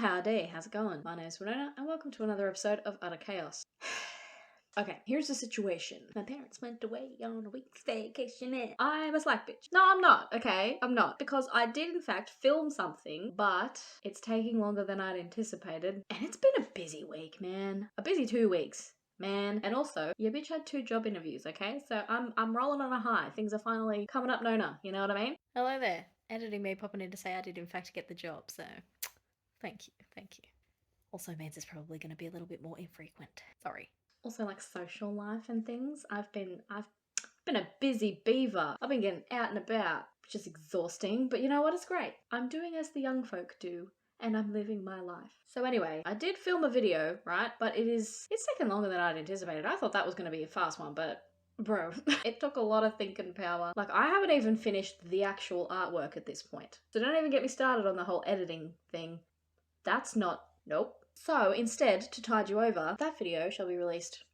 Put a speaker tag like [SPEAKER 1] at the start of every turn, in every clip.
[SPEAKER 1] howdy, how's it going? My name's Winona and welcome to another episode of Utter Chaos. Okay, here's the situation. My parents went away on a week's vacation and I'm a slack bitch. No, I'm not, okay? I'm not. Because I did in fact film something, but it's taking longer than I'd anticipated. And it's been a busy week, man. A busy 2 weeks. Man. And also, your bitch had 2 job interviews, okay? So I'm rolling on a high. Things are finally coming up Nona, you know what I mean? Hello there. Editing me popping in to say I did in fact get the job, so thank you, thank you. Also means it's probably going to be a little bit more infrequent. Sorry. Also, like social life and things. I've been a busy beaver. I've been getting out and about, which is exhausting, but you know what? It's great. I'm doing as the young folk do, and I'm living my life. So anyway, I did film a video, right? But it's taken longer than I'd anticipated. I thought that was going to be a fast one, but bro, it took a lot of thinking power. Like, I haven't even finished the actual artwork at this point. So don't even get me started on the whole editing thing. That's not, nope. So instead, to tide you over, that video shall be released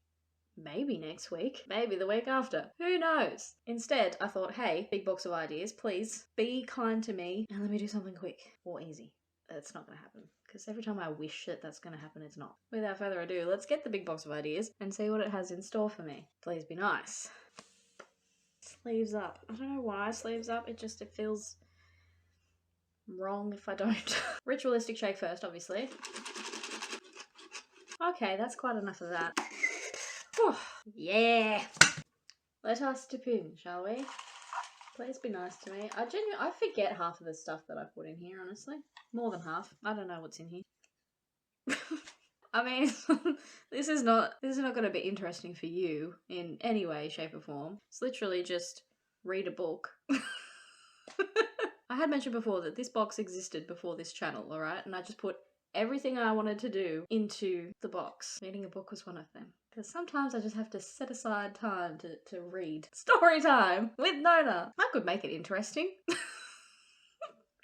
[SPEAKER 1] maybe next week, maybe the week after. Who knows? Instead, I thought, hey, big box of ideas, please be kind to me and let me do something quick or easy. It's not going to happen, because every time I wish that that's going to happen, it's not. Without further ado, let's get the big box of ideas and see what it has in store for me. Please be nice. Sleeves up. I don't know why sleeves up. It feels wrong if I don't. Ritualistic shake first, obviously. Okay, that's quite enough of that. Whew. Yeah. Let us dip in, shall we? Please be nice to me. I forget half of the stuff that I put in here, honestly. More than half. I don't know what's in here. I mean, this is not going to be interesting for you in any way, shape or form. It's literally just read a book. I had mentioned before that this box existed before this channel, alright? And I just put everything I wanted to do into the box. Reading a book was one of them. Because sometimes I just have to set aside time to read. Story time with Nona. I could make it interesting.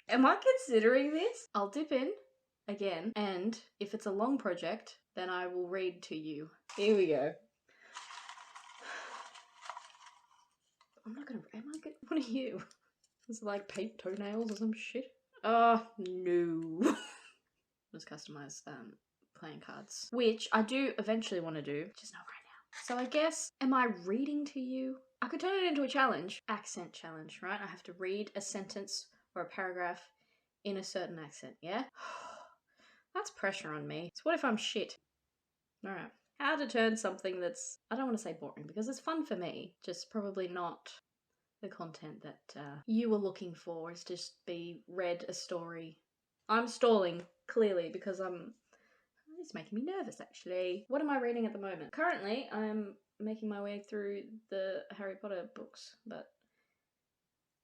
[SPEAKER 1] Am I considering this? I'll dip in again, and if it's a long project, then I will read to you. Here we go. What are you? Is it like paint toenails or some shit? Oh, no. Just customize playing cards, which I do eventually want to do, just not right now. So I guess, am I reading to you? I could turn it into a challenge. Accent challenge, right? I have to read a sentence or a paragraph in a certain accent, yeah? That's pressure on me. So what if I'm shit? Alright. How to turn something that's, I don't want to say boring because it's fun for me, just probably not the content that you were looking for, is just be read a story. I'm stalling, clearly, because it's making me nervous, actually. What am I reading at the moment? Currently, I'm making my way through the Harry Potter books, but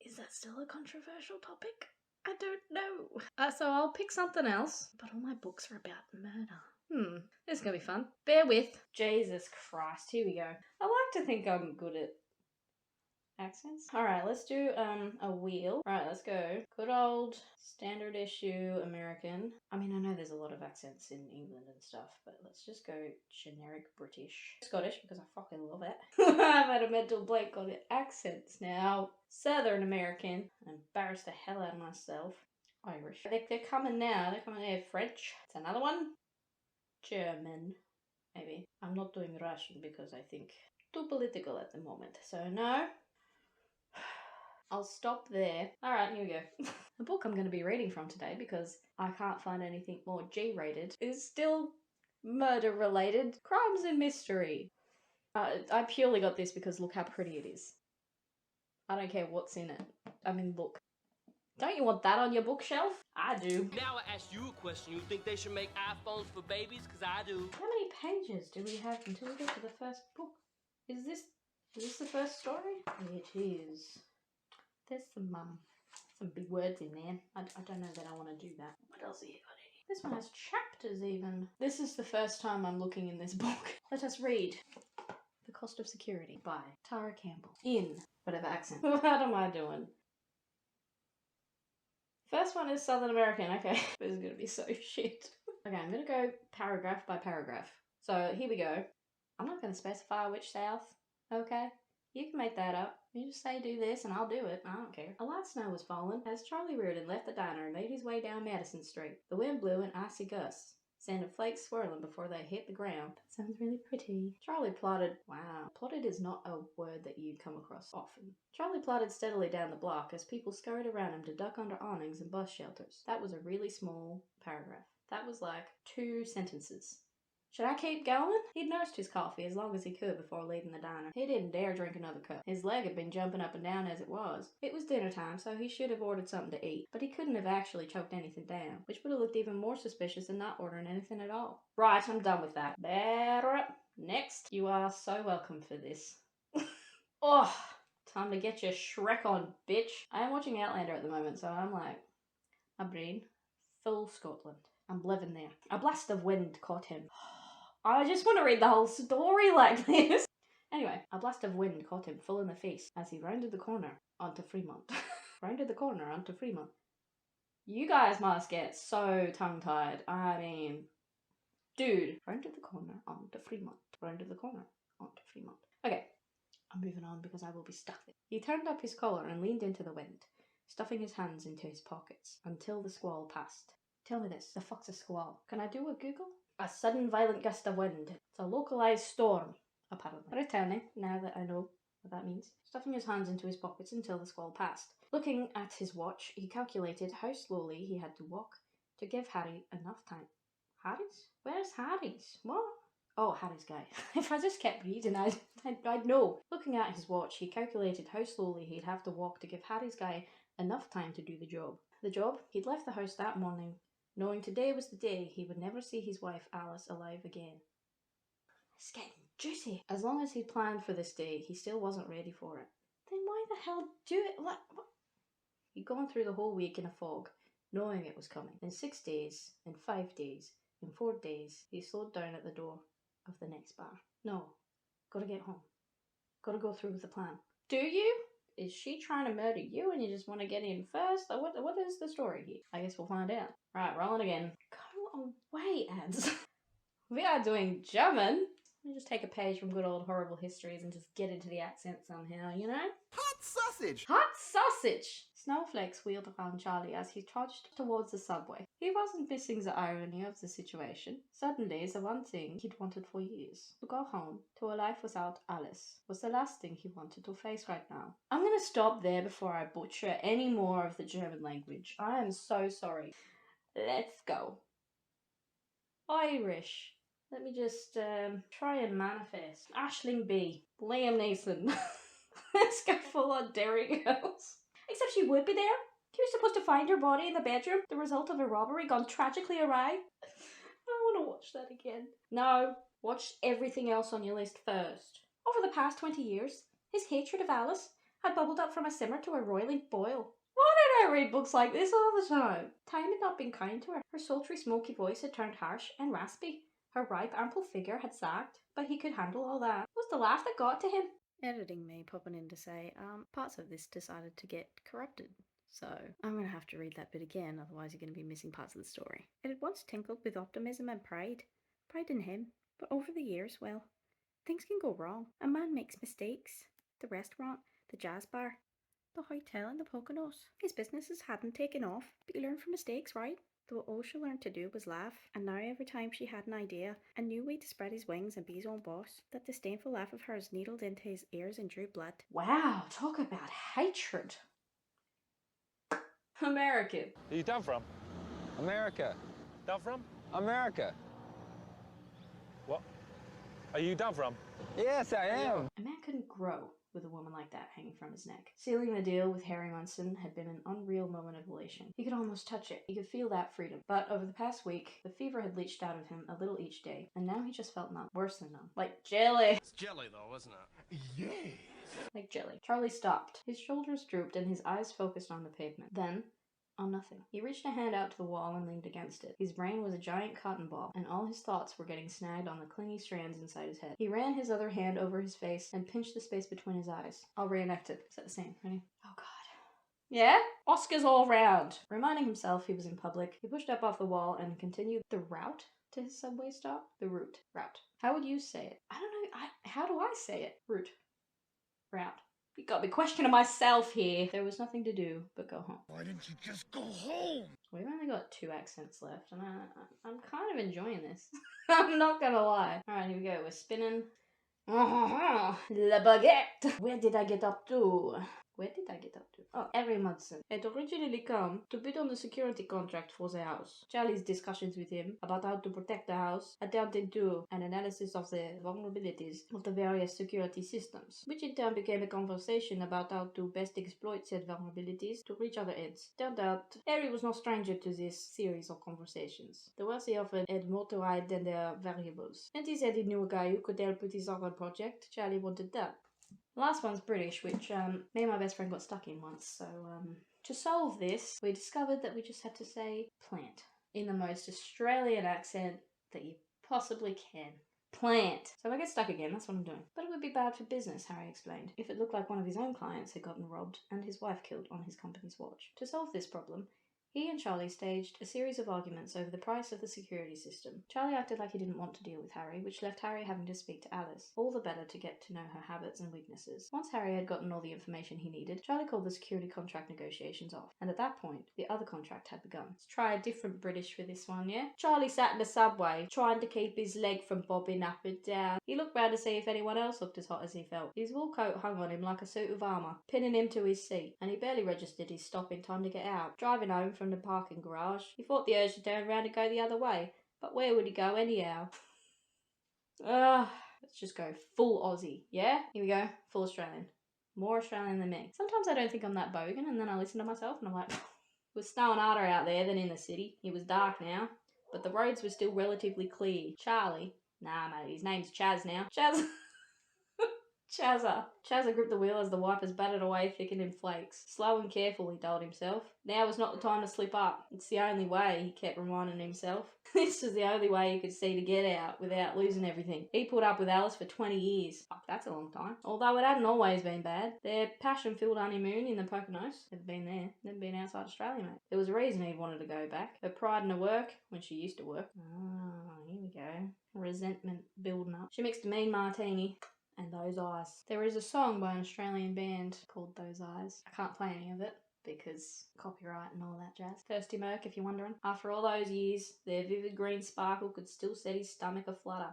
[SPEAKER 1] is that still a controversial topic? I don't know. So I'll pick something else, but all my books are about murder. This is gonna be fun. Bear with. Jesus Christ, here we go. I like to think I'm good at accents. Alright, let's do a wheel. Alright, let's go. Good old standard issue American. I mean, I know there's a lot of accents in England and stuff, but let's just go generic British. Scottish, because I fucking love it. I've had a mental blank on it. Accents now. Southern American. I embarrassed the hell out of myself. Irish. They're coming now. They're coming there. French. It's another one. German. Maybe. I'm not doing Russian because I think too political at the moment. So no. I'll stop there. Alright, here we go. The book I'm going to be reading from today, because I can't find anything more G-rated, is still murder-related. Crimes and mystery. I purely got this because look how pretty it is. I don't care what's in it. I mean, look. Don't you want that on your bookshelf? I do.
[SPEAKER 2] Now I ask you a question. You think they should make iPhones for babies? Because I do.
[SPEAKER 1] How many pages do we have until we get to the first book? Is this the first story? It is. There's some big words in there. I don't know that I want to do that. What else have you got in here? This one has chapters even. This is the first time I'm looking in this book. Let us read The Cost of Security by Tara Campbell. In whatever accent. What am I doing? First one is Southern American. Okay, this is gonna be so shit. Okay, I'm gonna go paragraph by paragraph. So here we go. I'm not gonna specify which South, okay? You can make that up. You just say do this and I'll do it. I don't care. A light snow was falling as Charlie Reardon left the diner and made his way down Madison Street. The wind blew in icy gusts, sending flakes swirling before they hit the ground. That sounds really pretty. Charlie plodded. Wow. Plodded is not a word that you come across often. Charlie plodded steadily down the block as people scurried around him to duck under awnings and bus shelters. That was a really small paragraph. That was like 2 sentences. Should I keep going? He'd nursed his coffee as long as he could before leaving the diner. He didn't dare drink another cup. His leg had been jumping up and down as it was. It was dinner time, so he should have ordered something to eat, but he couldn't have actually choked anything down, which would have looked even more suspicious than not ordering anything at all. Right, I'm done with that. Better up. Next. You are so welcome for this. Oh, time to get your Shrek on, bitch. I am watching Outlander at the moment, so I'm like, my brain, full Scotland. I'm living there. A blast of wind caught him. I just want to read the whole story like this. Anyway, a blast of wind caught him full in the face as he rounded the corner onto Fremont. Rounded the corner onto Fremont. You guys must get so tongue-tied. I mean, dude. Rounded the corner onto Fremont. Rounded the corner onto Fremont. Okay, I'm moving on because I will be stuck there. He turned up his collar and leaned into the wind, stuffing his hands into his pockets until the squall passed. Tell me this, the fuck's a squall? Can I do a Google? A sudden violent gust of wind. It's a localized storm, apparently. Returning, now that I know what that means. Stuffing his hands into his pockets until the squall passed. Looking at his watch, he calculated how slowly he had to walk to give Harry enough time. Harry's? Where's Harry's? What? Oh, Harry's guy. If I just kept reading, I'd know. Looking at his watch, he calculated how slowly he'd have to walk to give Harry's guy enough time to do the job. The job? He'd left the house that morning, knowing today was the day he would never see his wife Alice alive again. It's getting juicy. As long as he'd planned for this day, he still wasn't ready for it. Then why the hell do it? What? He'd gone through the whole week in a fog, knowing it was coming. In 6 days, in 5 days, in 4 days, he slowed down at the door of the next bar. No, gotta get home. Gotta go through with the plan. Do you? Is she trying to murder you and you just want to get in first? Or what is the story here? I guess we'll find out. Right, rolling again. Go away, ads. We are doing German. Let me just take a page from good old horrible histories and just get into the accent somehow, you know?
[SPEAKER 3] Hot sausage!
[SPEAKER 1] Hot sausage! Snowflakes wheeled around Charlie as he trudged towards the subway. He wasn't missing the irony of the situation. Suddenly, the one thing he'd wanted for years, to go home to a life without Alice, was the last thing he wanted to face right now. I'm gonna stop there before I butcher any more of the German language. I am so sorry. Let's go. Irish. Let me just try and manifest. Aisling B. Liam Neeson. Let's go full on Derry Girls. Except she would be there. He was supposed to find her body in the bedroom, the result of a robbery gone tragically awry. I want to watch that again. No, watch everything else on your list first. Over the past 20 years, his hatred of Alice had bubbled up from a simmer to a roiling boil. Why did I read books like this all the time? Time had not been kind to her. Her sultry, smoky voice had turned harsh and raspy. Her ripe, ample figure had sagged, but he could handle all that. It was the laugh that got to him. Editing me popping in to say, parts of this decided to get corrupted. So I'm going to have to read that bit again, otherwise you're going to be missing parts of the story. It had once tinkled with optimism and pride. Pride in him. But over the years, well, things can go wrong. A man makes mistakes. The restaurant, the jazz bar, the hotel and the Poconos. His businesses hadn't taken off, but you learn from mistakes, right? Though all she learned to do was laugh, and now every time she had an idea, a new way to spread his wings and be his own boss, that disdainful laugh of hers needled into his ears and drew blood. Wow, talk about hatred. American.
[SPEAKER 4] Are you down from?
[SPEAKER 5] America.
[SPEAKER 4] Down from?
[SPEAKER 5] America.
[SPEAKER 4] What? Are you down from?
[SPEAKER 5] Yes, I am.
[SPEAKER 1] A man couldn't grow with a woman like that hanging from his neck. Sealing the deal with Harry Munson had been an unreal moment of elation. He could almost touch it. He could feel that freedom. But over the past week, the fever had leached out of him a little each day, and now he just felt numb. Worse than numb. Like jelly.
[SPEAKER 2] It's jelly, though, isn't it?
[SPEAKER 3] Yes!
[SPEAKER 1] Like jelly. Charlie stopped. His shoulders drooped and his eyes focused on the pavement. Then, on nothing. He reached a hand out to the wall and leaned against it. His brain was a giant cotton ball, and all his thoughts were getting snagged on the clingy strands inside his head. He ran his other hand over his face and pinched the space between his eyes. I'll reenact it. Is that the same? Ready? Oh god. Yeah? Oscars all round. Reminding himself he was in public, he pushed up off the wall and continued the route to his subway stop. The route. Route. How would you say it? I don't know. How do I say it? Route. route. You got me questioning myself here. There was nothing to do but go home.
[SPEAKER 3] Why didn't you just go home?
[SPEAKER 1] We've only got 2 accents left, and I'm kind of enjoying this. I'm not gonna lie. Alright, here we go. We're spinning. La baguette! Where did I get up to? Where did I get up to? Oh, Harry Mudson had originally come to bid on the security contract for the house. Charlie's discussions with him about how to protect the house had turned into an analysis of the vulnerabilities of the various security systems, which in turn became a conversation about how to best exploit said vulnerabilities to reach other ends. Turned out, Harry was no stranger to this series of conversations. The wealthy often had more to hide than their variables, and he said he knew a guy who could help with his other project. Charlie wanted that. The last one's British, which me and my best friend got stuck in once, so to solve this, we discovered that we just had to say plant in the most Australian accent that you possibly can. Plant. So if I get stuck again, that's what I'm doing. But it would be bad for business, Harry explained, if it looked like one of his own clients had gotten robbed and his wife killed on his company's watch. To solve this problem, he and Charlie staged a series of arguments over the price of the security system. Charlie acted like he didn't want to deal with Harry, which left Harry having to speak to Alice, all the better to get to know her habits and weaknesses. Once Harry had gotten all the information he needed, Charlie called the security contract negotiations off, and at that point, the other contract had begun. Let's try a different British for this one, yeah? Charlie sat in the subway, trying to keep his leg from bobbing up and down. He looked round to see if anyone else looked as hot as he felt. His wool coat hung on him like a suit of armour, pinning him to his seat, and he barely registered his stop in time to get out. Driving home from the parking garage, he fought the urge to turn around and go the other way, but where would he go anyhow? Let's just go full Aussie, yeah? Here we go, full Australian. More Australian than me. Sometimes I don't think I'm that bogan, and then I listen to myself and I'm like, it was snowing harder out there than in the city. It was dark now, but the roads were still relatively clear. Charlie, nah mate, his name's Chaz now. Chazza gripped the wheel as the wipers battered away, thickened in flakes. Slow and careful, he told himself. Now was not the time to slip up. It's the only way, he kept reminding himself. This was the only way he could see to get out without losing everything. He put up with Alice for 20 years. Fuck, that's a long time. Although it hadn't always been bad. Their passion-filled honeymoon in the Poconos. Never been there. Never been outside Australia, mate. There was a reason he wanted to go back. Her pride in her work, when she used to work. Ah, here we go. Resentment building up. She mixed a mean martini. And Those Eyes. There is a song by an Australian band called Those Eyes. I can't play any of it because copyright and all that jazz. Thirsty Merc, if you're wondering. After all those years, their vivid green sparkle could still set his stomach aflutter.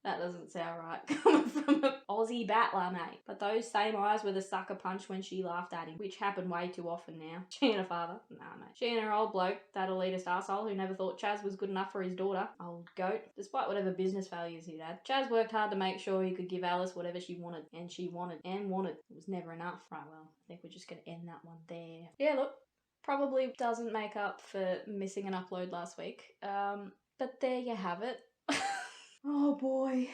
[SPEAKER 1] That doesn't sound right coming from an Aussie battler, mate. But those same eyes were the sucker punch when she laughed at him, which happened way too often now. She and her father? Nah, mate. She and her old bloke, that elitist arsehole who never thought Chaz was good enough for his daughter. Old goat. Despite whatever business values he'd had, Chaz worked hard to make sure he could give Alice whatever she wanted. And she wanted. And wanted. It was never enough. Right, well, I think we're just going to end that one there. Yeah, look. Probably doesn't make up for missing an upload last week. But there you have it. Oh boy.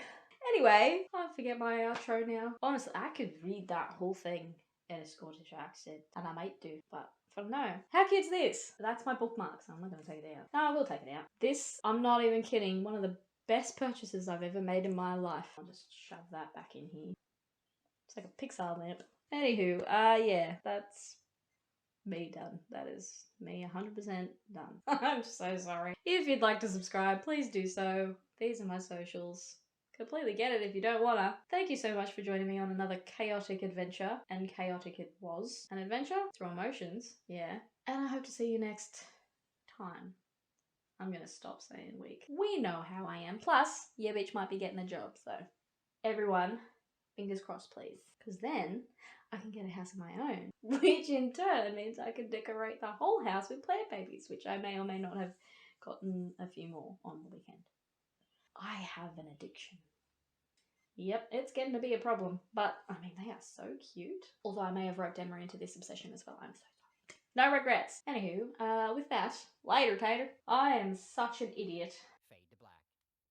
[SPEAKER 1] Anyway, I forget my outro now. Honestly, I could read that whole thing in a Scottish accent, and I might do, but I don't know. How kid's this? That's my bookmark, so I'm not going to take it out. No, I will take it out. This, I'm not even kidding, one of the best purchases I've ever made in my life. I'll just shove that back in here. It's like a Pixar lamp. Anywho, yeah, that's me done. That is me 100% done. I'm so sorry. If you'd like to subscribe, please do so. These are my socials. Completely get it if you don't wanna. Thank you so much for joining me on another chaotic adventure. And chaotic it was. An adventure through emotions, yeah. And I hope to see you next time. I'm gonna stop saying week. We know how I am. Plus, yeah, bitch might be getting a job, so. Everyone, fingers crossed please. Because then, I can get a house of my own. Which in turn means I can decorate the whole house with plant babies, which I may or may not have gotten a few more on the weekend. I have an addiction. Yep, it's getting to be a problem. But, I mean, they are so cute. Although I may have roped Emma into this obsession as well. I'm so sorry. No regrets. Anywho, with that, later, Tater. I am such an idiot.